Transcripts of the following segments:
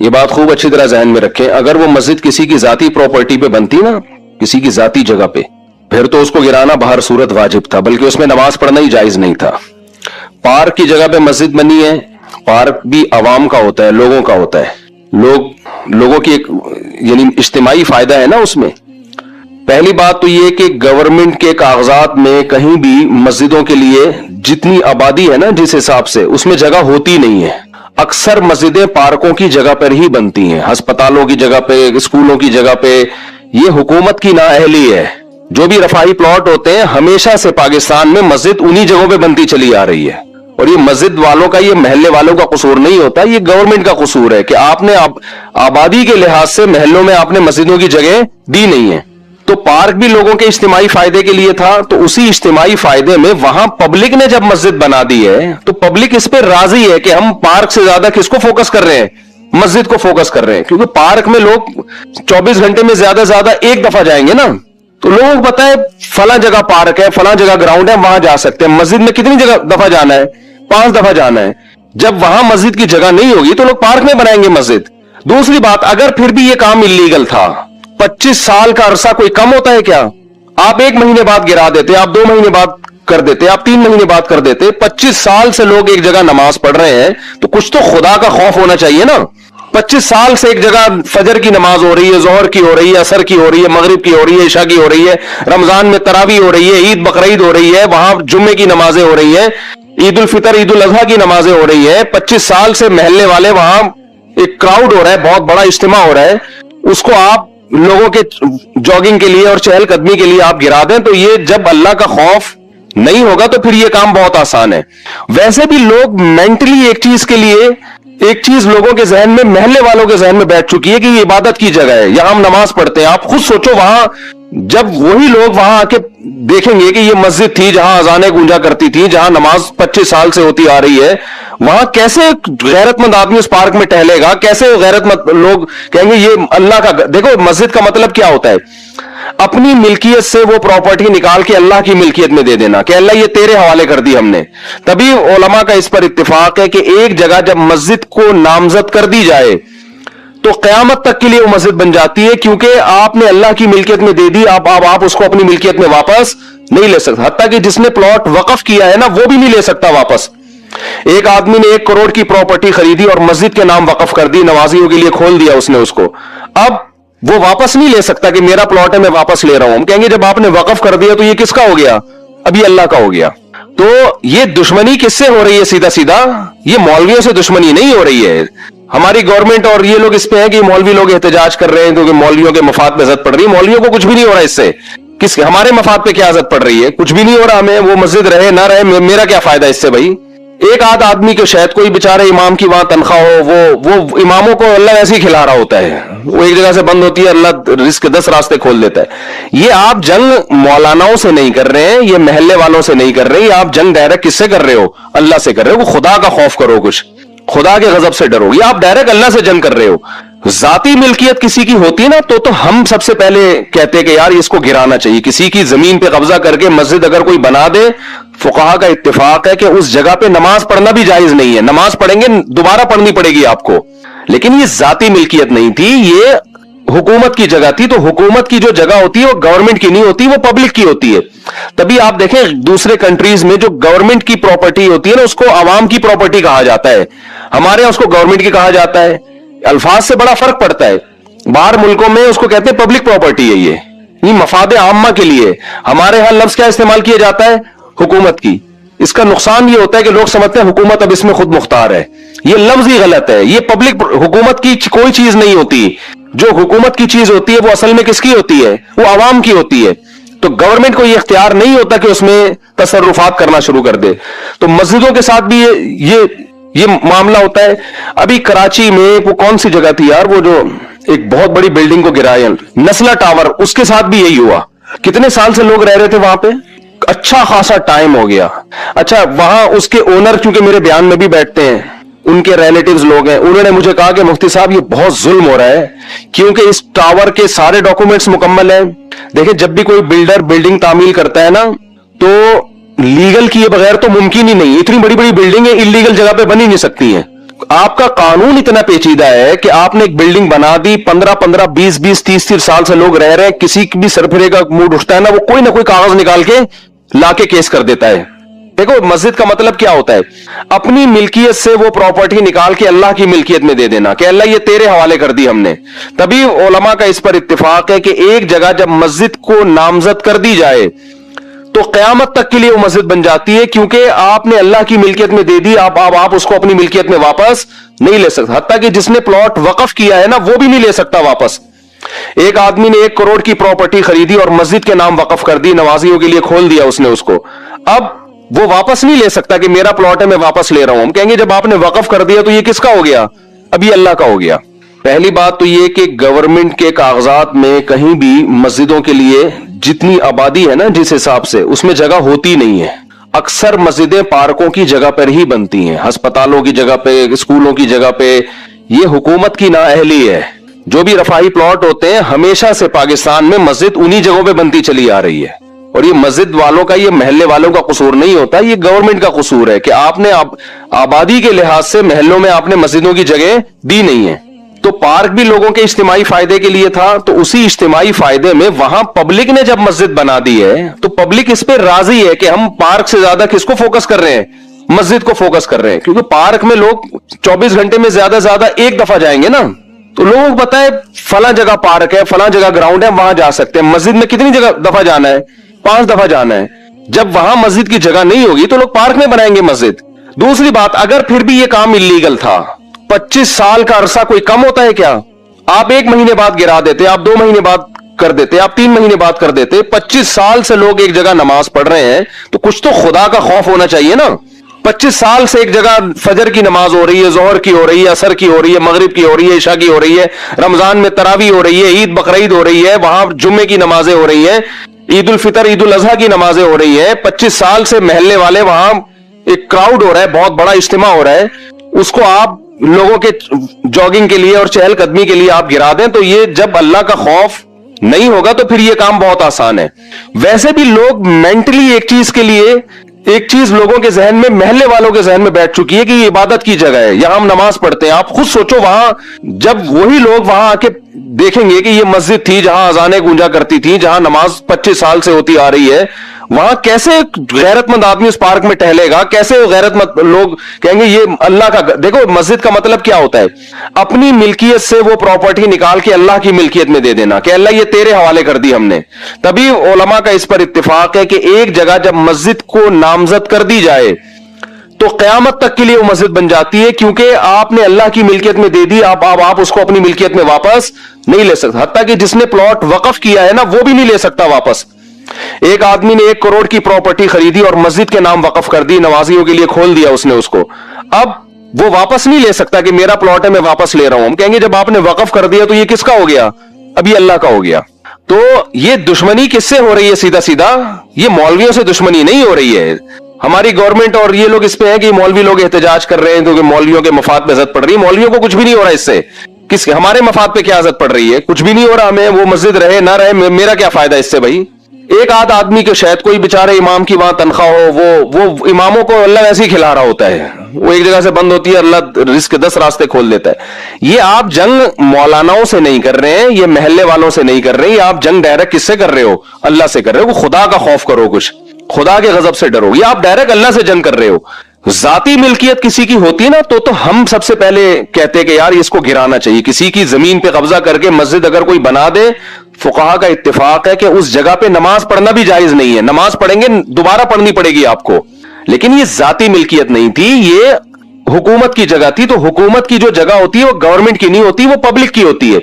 یہ بات خوب اچھی طرح ذہن میں رکھیں, اگر وہ مسجد کسی کی ذاتی پراپرٹی پہ بنتی نا, کسی کی ذاتی جگہ پہ, پھر تو اس کو گرانا بہر صورت واجب تھا, بلکہ اس میں نماز پڑھنا ہی جائز نہیں تھا. پارک کی جگہ پہ مسجد بنی ہے, پارک بھی عوام کا ہوتا ہے, لوگوں کا ہوتا ہے, لوگوں کی ایک یعنی اجتماعی فائدہ ہے نا اس میں. پہلی بات تو یہ کہ گورنمنٹ کے کاغذات میں کہیں بھی مسجدوں کے لیے جتنی آبادی ہے نا جس حساب سے, اس میں جگہ ہوتی نہیں ہے. اکثر مسجدیں پارکوں کی جگہ پر ہی بنتی ہیں, ہسپتالوں کی جگہ پہ, اسکولوں کی جگہ پہ. یہ حکومت کی نااہلی ہے. جو بھی رفاہی پلاٹ ہوتے ہیں ہمیشہ سے پاکستان میں مسجد انہی جگہوں پہ بنتی چلی آ رہی ہے. اور یہ مسجد والوں کا, یہ محلے والوں کا قصور نہیں ہوتا, یہ گورنمنٹ کا قصور ہے کہ آپ نے آبادی کے لحاظ سے محلوں میں آپ نے مسجدوں کی جگہ دی نہیں ہے. تو پارک بھی لوگوں کے اجتماعی فائدے کے لیے تھا, تو اسی اجتماعی فائدے میں وہاں پبلک نے جب مسجد بنا دی ہے تو پبلک اس پہ راضی ہے کہ ہم پارک سے زیادہ کس کو فوکس کر رہے ہیں, مسجد کو فوکس کر رہے ہیں. کیونکہ پارک میں لوگ 24 گھنٹے میں زیادہ سے زیادہ ایک دفعہ جائیں گے نا, تو لوگوں کو پتا ہے فلاں جگہ پارک ہے, فلاں جگہ گراؤنڈ ہے, وہاں جا سکتے ہیں. مسجد میں کتنی جگہ دفعہ جانا ہے, 5 دفعہ جانا ہے. جب وہاں مسجد کی جگہ نہیں ہوگی تو لوگ پارک میں بنائیں گے مسجد. دوسری بات, اگر پھر بھی یہ کام اللیگل تھا, 25 سال کا عرصہ کوئی کم ہوتا ہے کیا؟ آپ 1 مہینے بعد گرا دیتے, آپ 2 مہینے بعد کر دیتے, آپ 3 مہینے بعد کر دیتے. 25 سال سے لوگ ایک جگہ نماز پڑھ رہے ہیں تو کچھ تو خدا کا خوف ہونا چاہیے نا. 25 سال سے ایک جگہ فجر کی نماز ہو رہی ہے, ظہر کی ہو رہی ہے, عصر کی ہو رہی ہے, مغرب کی ہو رہی ہے, عشاء کی ہو رہی ہے, رمضان میں تراویح ہو رہی ہے, عید بقرعید ہو رہی ہے, وہاں جمعے کی نمازیں ہو رہی ہیں, عید الفطر عید الاضحیٰ کی نمازیں ہو رہی ہیں. 25 سال سے محلے والے وہاں ایک کراؤڈ ہو رہا ہے, بہت بڑا اجتماع ہو رہا ہے, اس کو آپ لوگوں کے جاگنگ کے لیے اور چہل قدمی کے لیے آپ گرا دیں, تو یہ جب اللہ کا خوف نہیں ہوگا تو پھر یہ کام بہت آسان ہے. ویسے بھی لوگ مینٹلی ایک چیز لوگوں کے ذہن میں, محلے والوں کے ذہن میں بیٹھ چکی ہے کہ یہ عبادت کی جگہ ہے, یہاں ہم نماز پڑھتے ہیں. آپ خود سوچو, وہاں جب وہی لوگ وہاں آ کے دیکھیں گے کہ یہ مسجد تھی جہاں اذانیں گونجا کرتی تھی, جہاں نماز 25 سال سے ہوتی آ رہی ہے, وہاں کیسے غیرت مند آدمی اس پارک میں ٹہلے گا؟ کیسے غیرت مند لوگ کہیں گے یہ اللہ کا. دیکھو مسجد کا مطلب کیا ہوتا ہے, اپنی ملکیت سے وہ پراپرٹی نکال کے اللہ کی ملکیت میں دے دینا کہ اللہ یہ تیرے حوالے کر دی ہم نے. تبھی علماء کا اس پر اتفاق ہے کہ ایک جگہ جب مسجد کو نامزد کر دی جائے تو قیامت تک کے لیے وہ مسجد بن جاتی ہے, کیونکہ آپ نے اللہ کی ملکیت میں دے دی. آپ اس کو اپنی ملکیت میں واپس نہیں لے سکتے. حتیٰ کہ جس نے پلاٹ وقف کیا ہے نا, وہ بھی نہیں لے سکتا واپس. ایک آدمی نے 1 کروڑ کی پراپرٹی خریدی اور مسجد کے نام وقف کر دی, نمازیوں کے لیے کھول دیا اس نے اس کو. اب وہ واپس نہیں لے سکتا کہ میرا پلاٹ ہے میں واپس لے رہا ہوں. ہم کہیں گے جب آپ نے وقف کر دیا تو یہ کس کا ہو گیا؟ ابھی اللہ کا ہو گیا. تو یہ دشمنی کس سے ہو رہی ہے؟ سیدھا یہ مولویوں سے دشمنی نہیں ہو رہی ہے. ہماری گورنمنٹ اور یہ لوگ اس پہ ہیں کہ مولوی لوگ احتجاج کر رہے ہیں کیونکہ مولویوں کے مفاد پہ زد پڑ رہی ہے. مولویوں کو کچھ بھی نہیں ہو رہا اس سے. ہمارے مفاد پہ کیا زد پڑ رہی ہے؟ کچھ بھی نہیں ہو رہا ہمیں. وہ مسجد رہے نہ رہے, میرا کیا فائدہ اس سے بھائی؟ ایک آدھ آدمی کے شاید کوئی بیچارے امام کی وہاں تنخواہ ہو, وہ اماموں کو اللہ ایسے ہی کھلا رہا ہوتا ہے. وہ ایک جگہ سے بند ہوتی ہے, اللہ رزق کے 10 راستے کھول دیتا ہے. یہ آپ جنگ مولاناؤں سے نہیں کر رہے ہیں, یہ محلے والوں سے نہیں کر رہے ہیں, یہ آپ جنگ ڈائریکٹ کس سے کر رہے ہو؟ اللہ سے کر رہے ہو. خدا کا خوف کرو, کچھ خدا کے غضب سے ڈرو. یہ آپ ڈائریکٹ اللہ سے جنگ کر رہے ہو. ذاتی ملکیت کسی کی ہوتی ہے نا تو ہم سب سے پہلے کہتے کہ یار اس کو گرانا چاہیے. کسی کی زمین پہ قبضہ کر کے مسجد اگر کوئی بنا دے, فقہا کا اتفاق ہے کہ اس جگہ پہ نماز پڑھنا بھی جائز نہیں ہے. نماز پڑھیں گے دوبارہ پڑھنی پڑے گی آپ کو, لیکن یہ ذاتی ملکیت نہیں تھی, یہ حکومت کی جگہ تھی. تو حکومت کی جو جگہ ہوتی ہے وہ گورنمنٹ کی نہیں ہوتی, وہ پبلک کی ہوتی ہے. تبھی آپ دیکھیں دوسرے کنٹریز میں جو گورنمنٹ کی پراپرٹی ہوتی ہے نا, اس کو عوام کی پراپرٹی کہا جاتا ہے. ہمارے یہاں اس کو گورنمنٹ کی کہا جاتا ہے. الفاظ سے بڑا فرق پڑتا ہے. باہر ملکوں میں اس کو کہتے ہیں پبلک پراپرٹی ہے, یہ مفاد عامہ کے لیے. ہمارے ہاں لفظ کیا استعمال کیا جاتا ہے؟ حکومت کی. اس کا نقصان یہ ہوتا ہے کہ لوگ سمجھتے ہیں حکومت اب اس میں خود مختار ہے. یہ لفظ ہی غلط ہے. یہ پبلک حکومت کی کوئی چیز نہیں ہوتی. جو حکومت کی چیز ہوتی ہے وہ اصل میں کس کی ہوتی ہے؟ وہ عوام کی ہوتی ہے. تو گورنمنٹ کو یہ اختیار نہیں ہوتا کہ اس میں تصرفات کرنا شروع کر دے. تو مسجدوں کے ساتھ بھی یہ معاملہ ہوتا ہے. ابھی کراچی میں وہ کون سی جگہ تھی یار, وہ جو ایک بہت بڑی بلڈنگ کو گرایا, نسلا ٹاور, اس کے ساتھ بھی یہی ہوا. کتنے سال سے لوگ رہ رہے تھے وہاں پہ, اچھا خاصا ٹائم ہو گیا. اچھا وہاں اس کے اونر کیونکہ میرے بیان میں بھی بیٹھتے ہیں, ان کے ریلیٹیوز لوگ ہیں, انہوں نے مجھے کہا کہ مفتی صاحب یہ بہت ظلم ہو رہا ہے کیونکہ اس ٹاور کے سارے ڈاکومنٹس مکمل ہیں. دیکھیں جب بھی کوئی بلڈر بلڈنگ تعمیل کرتا ہے نا تو لیگل کیے بغیر تو ممکن ہی نہیں. اتنی بڑی بڑی بلڈنگیں انلیگل جگہ پہ بن ہی نہیں سکتی ہیں. آپ کا قانون اتنا پیچیدہ ہے کہ آپ نے ایک بلڈنگ بنا دی, 15 20 30 سال سے لوگ رہ رہے ہیں, کسی بھی سرفرے کا موڈ اٹھتا ہے نا, وہ کوئی نہ کوئی کاغذ نکال کے لا کے کیس کر دیتا ہے. دیکھو مسجد کا مطلب کیا ہوتا ہے, اپنی ملکیت سے وہ پراپرٹی نکال کے اللہ کی ملکیت میں دے دینا کہ اللہ یہ تیرے حوالے کر دی ہم نے. تبھی علماء کا اس پر اتفاق ہے کہ ایک جگہ جب مسجد کو نامزد کر دی جائے تو قیامت تک کے لیے وہ مسجد بن جاتی ہے, کیونکہ آپ نے اللہ کی ملکیت میں دے دی, آپ اس کو اپنی ملکیت میں واپس نہیں لے سکتے. حتیٰ کہ جس نے پلاٹ وقف کیا ہے نا, وہ بھی نہیں لے سکتا واپس. ایک آدمی نے 1 کروڑ کی پراپرٹی خریدی اور مسجد کے نام وقف کر دی, نمازیوں کے لیے کھول دیا اس نے اس کو, اب وہ واپس نہیں لے سکتا کہ میرا پلاٹ ہے میں واپس لے رہا ہوں. ہم کہیں گے جب آپ نے وقف کر دیا تو یہ کس کا ہو گیا؟ اب یہ اللہ کا ہو گیا. پہلی بات تو یہ کہ گورنمنٹ کے کاغذات میں کہیں بھی مسجدوں کے لیے جتنی آبادی ہے نا جس حساب سے, اس میں جگہ ہوتی نہیں ہے. اکثر مسجدیں پارکوں کی جگہ پر ہی بنتی ہیں, ہسپتالوں کی جگہ پہ, اسکولوں کی جگہ پہ. یہ حکومت کی نااہلی ہے. جو بھی رفاہی پلاٹ ہوتے ہیں ہمیشہ سے پاکستان میں مسجد انہی جگہوں پہ بنتی چلی آ رہی ہے. اور یہ مسجد والوں کا, یہ محلے والوں کا قصور نہیں ہوتا, یہ گورنمنٹ کا قصور ہے کہ آپ نے آبادی کے لحاظ سے محلوں میں آپ نے مسجدوں کی جگہ دی نہیں ہے. تو پارک بھی لوگوں کے اجتماعی فائدے کے لیے تھا, تو اسی اجتماعی فائدے میں وہاں پبلک نے جب مسجد بنا دی ہے تو پبلک اس پہ راضی ہے کہ ہم پارک سے زیادہ کس کو فوکس کر رہے ہیں؟ مسجد کو فوکس کر رہے ہیں. کیونکہ پارک میں لوگ 24 گھنٹے میں زیادہ ایک دفعہ جائیں گے نا, تو لوگوں کو پتا ہے فلاں جگہ پارک ہے, فلاں جگہ گراؤنڈ ہے, وہاں جا سکتے ہیں. مسجد میں کتنی دفعہ جانا ہے؟ 5 دفعہ جانا ہے. جب وہاں مسجد کی جگہ نہیں ہوگی تو لوگ پارک میں بنائیں گے مسجد. دوسری بات, اگر پھر بھی یہ کام اللیگل تھا, 25 سال کا عرصہ کوئی کم ہوتا ہے کیا؟ آپ 1 مہینے بعد گرا دیتے, آپ 2 مہینے بعد کر دیتے, آپ 3 مہینے بعد کر دیتے. 25 سال سے لوگ ایک جگہ نماز پڑھ رہے ہیں تو کچھ تو خدا کا خوف ہونا چاہیے نا. 25 سال سے ایک جگہ فجر کی نماز ہو رہی ہے, ظہر کی ہو رہی ہے, عصر کی ہو رہی ہے, مغرب کی ہو رہی ہے, عشاء کی ہو رہی ہے, رمضان میں تراویح ہو رہی ہے, عید بقرعید ہو رہی ہے, وہاں جمعے کی نمازیں ہو رہی ہیں, عید الفطر عید الاضحیٰ کی نمازیں ہو رہی ہیں. 25 سال سے محلے والے وہاں ایک کراؤڈ ہو رہا ہے, بہت بڑا اجتماع ہو رہا ہے, اس کو آپ لوگوں کے جاگنگ کے لیے اور چہل قدمی کے لیے آپ گرا دیں, تو یہ جب اللہ کا خوف نہیں ہوگا تو پھر یہ کام بہت آسان ہے. ویسے بھی لوگ مینٹلی ایک چیز لوگوں کے ذہن میں, محلے والوں کے ذہن میں بیٹھ چکی ہے کہ یہ عبادت کی جگہ ہے, یہاں ہم نماز پڑھتے ہیں. آپ خود سوچو, وہاں جب وہی لوگ وہاں آ کے دیکھیں گے کہ یہ مسجد تھی جہاں اذانیں گونجا کرتی تھی, جہاں نماز 25 سال سے ہوتی آ رہی ہے, وہاں کیسے غیرت مند آدمی اس پارک میں ٹہلے گا؟ کیسے غیرت مند لوگ کہیں گے یہ اللہ کا. دیکھو مسجد کا مطلب کیا ہوتا ہے, اپنی ملکیت سے وہ پراپرٹی نکال کے اللہ کی ملکیت میں دے دینا کہ اللہ یہ تیرے حوالے کر دی ہم نے. تبھی علماء کا اس پر اتفاق ہے کہ ایک جگہ جب مسجد کو نامزد کر دی جائے تو قیامت تک کے لیے وہ مسجد بن جاتی ہے, کیونکہ آپ نے اللہ کی ملکیت میں دے دی, آپ اس کو اپنی ملکیت میں واپس نہیں لے سکتے. حتیٰ کہ جس نے پلاٹ وقف کیا ہے نا, وہ بھی نہیں لے سکتا واپس. ایک آدمی نے 1 کروڑ کی پراپرٹی خریدی اور مسجد کے نام وقف کر دی, نمازیوں کے لیے کھول دیا اس نے اس کو, اب وہ واپس نہیں لے سکتا کہ میرا پلاٹ ہے میں واپس لے رہا ہوں. ہم کہیں گے جب آپ نے وقف کر دیا تو یہ کس کا ہو گیا؟ اب یہ اللہ کا ہو گیا. تو یہ دشمنی کس سے ہو رہی ہے؟ سیدھا یہ مولویوں سے دشمنی نہیں ہو رہی ہے. ہماری گورنمنٹ اور یہ لوگ اس پہ ہیں کہ مولوی لوگ احتجاج کر رہے ہیں کیونکہ مولویوں کے مفاد پہ اذیت پڑ رہی ہے. مولویوں کو کچھ بھی نہیں ہو رہا اس سے, ہمارے مفاد پہ کیا اذیت پڑ رہی ہے؟ کچھ بھی نہیں ہو رہا ہمیں. وہ مسجد رہے نہ رہے, میرا کیا فائدہ اس سے بھائی؟ ایک آدھ آدمی کے شاید کوئی بیچارے امام کی وہاں تنخواہ ہو, وہ اماموں کو اللہ ویسے ہی کھلا رہا ہوتا ہے, وہ ایک جگہ سے بند ہوتی ہے, اللہ رزق کے 10 راستے کھول دیتا ہے. یہ آپ جنگ مولاناؤں سے نہیں کر رہے ہیں, یہ محلے والوں سے نہیں کر رہے ہیں, یہ آپ جنگ ڈائریکٹ کس سے کر رہے ہو؟ اللہ سے کر رہے ہو. خدا کا خوف کرو, کچھ خدا کے غضب سے ڈرو. یہ آپ ڈائریکٹ اللہ سے جنگ کر رہے ہو. ذاتی ملکیت کسی کی ہوتی ہے نا تو ہم سب سے پہلے کہتے کہ یار اس کو گرانا چاہیے. کسی کی زمین پہ قبضہ کر کے مسجد اگر کوئی بنا دے, فقہا کا اتفاق ہے کہ اس جگہ پہ نماز پڑھنا بھی جائز نہیں ہے. نماز پڑھیں گے دوبارہ پڑھنی پڑے گی آپ کو, لیکن یہ ذاتی ملکیت نہیں تھی, یہ حکومت کی جگہ تھی. تو حکومت کی جو جگہ ہوتی ہے وہ گورنمنٹ کی نہیں ہوتی, وہ پبلک کی ہوتی ہے.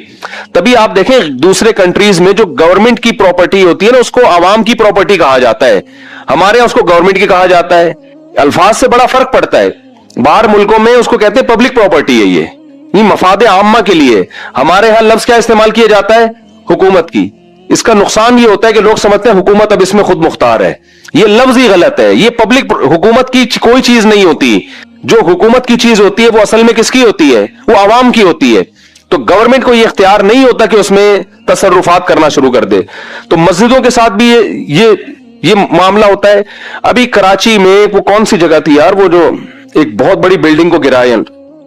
تبھی آپ دیکھیں دوسرے کنٹریز میں جو گورنمنٹ کی پراپرٹی ہوتی ہے نا, اس کو عوام کی پراپرٹی کہا جاتا ہے. ہمارے یہاں اس کو گورنمنٹ کی کہا جاتا ہے. الفاظ سے بڑا فرق پڑتا ہے. باہر ملکوں میں اس کو کہتے ہیں پبلک پراپرٹی ہے, یہ مفاد عامہ کے لیے. ہمارے ہاں لفظ کیا استعمال کیا جاتا ہے؟ حکومت کی. اس کا نقصان یہ ہوتا ہے کہ لوگ سمجھتے ہیں حکومت اب اس میں خود مختار ہے. یہ لفظ ہی غلط ہے. یہ پبلک حکومت کی کوئی چیز نہیں ہوتی. جو حکومت کی چیز ہوتی ہے وہ اصل میں کس کی ہوتی ہے؟ وہ عوام کی ہوتی ہے. تو گورنمنٹ کو یہ اختیار نہیں ہوتا کہ اس میں تصرفات کرنا شروع کر دے. تو مسجدوں کے ساتھ بھی یہ معاملہ ہوتا ہے. ابھی کراچی میں وہ کون سی جگہ تھی یار, وہ جو ایک بہت بڑی بلڈنگ کو گرایا,